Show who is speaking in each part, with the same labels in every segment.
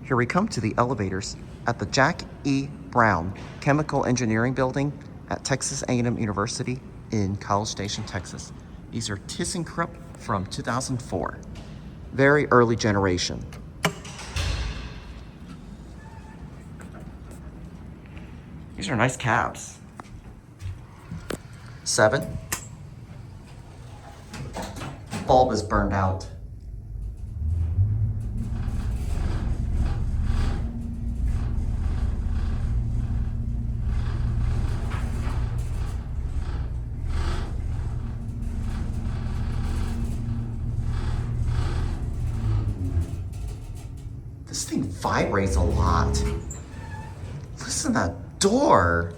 Speaker 1: Here we come to the elevators at the Jack E. Brown Chemical Engineering Building at Texas A&M University in College Station, Texas. These are ThyssenKrupp from 2004. Very early generation. These are nice cabs. 7. Bulb is burned out. This thing vibrates a lot. Listen to that door.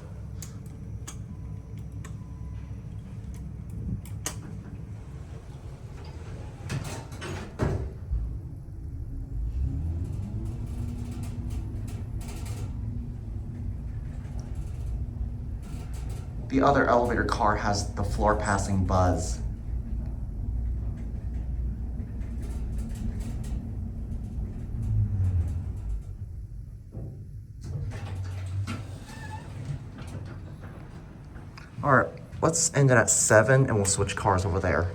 Speaker 1: The other elevator car has the floor passing buzz. All right, let's end it at 7 and we'll switch cars over there.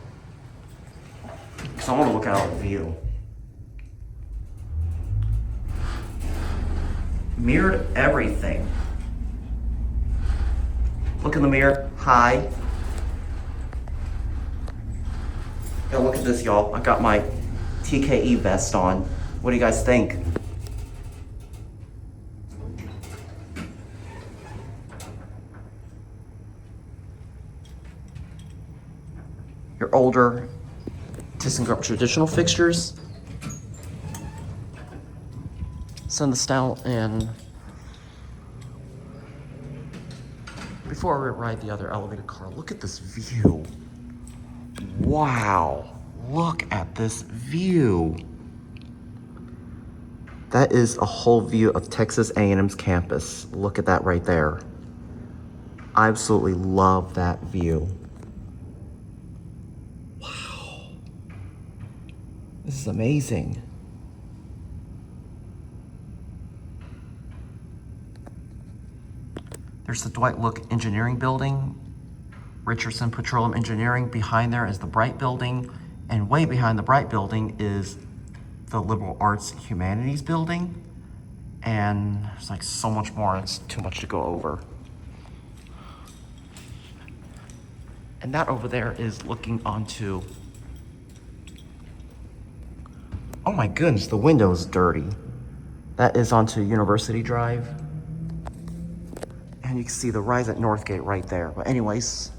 Speaker 1: Because I want to look out the view. Mirrored everything. Look in the mirror, hi. Yeah, look at this, y'all. I got my TKE vest on. What do you guys think? Your older ThyssenKrupp traditional fixtures. Send this down and before we ride the other elevator car, look at this view. Wow, look at this view. That is a whole view of Texas A&M's campus. Look at that right there. I absolutely love that view. Wow, this is amazing. There's the Dwight Look Engineering Building, Richardson Petroleum Engineering. Behind there is the Bright Building, and way behind the Bright Building is the Liberal Arts Humanities Building. And there's like so much more, it's too much to go over. And that over there is looking onto, oh my goodness, the window's dirty. That is onto University Drive. And you can see the rise at Northgate right there. But anyways,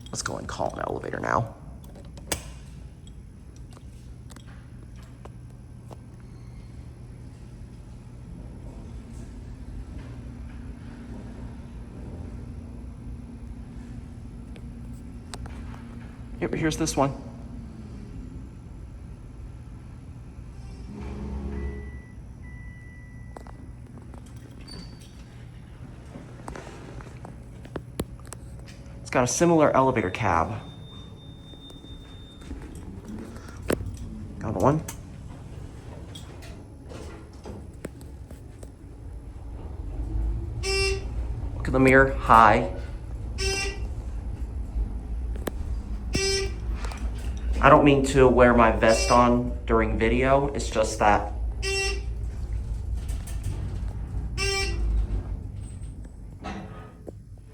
Speaker 1: let's go and call an elevator now. Here's this one. It's got a similar elevator cab. Got one. Look at the mirror, hi. I don't mean to wear my vest on during video, it's just that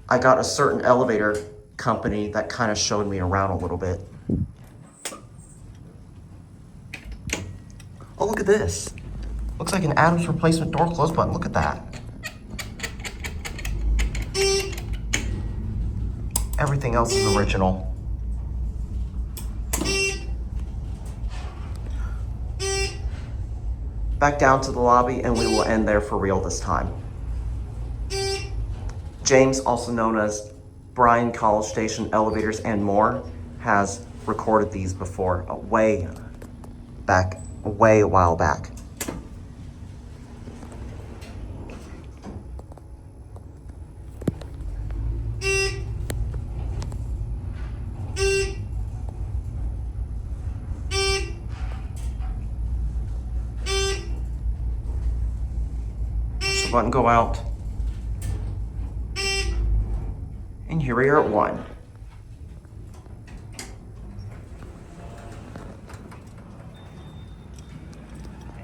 Speaker 1: I got a certain elevator company that kind of showed me around a little bit. Oh, look at this. Looks like an Adams replacement door close button. Look at that. Everything else is original. Back down to the lobby and we will end there for real this time. James, also known as Brian College Station Elevators and More, has recorded these before, way a while back. button go out. And here we are at 1.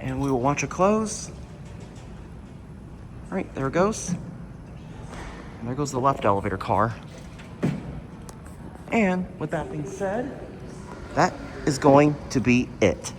Speaker 1: And we will watch it close. All right, there it goes. And there goes the left elevator car. And with that being said, that is going to be it.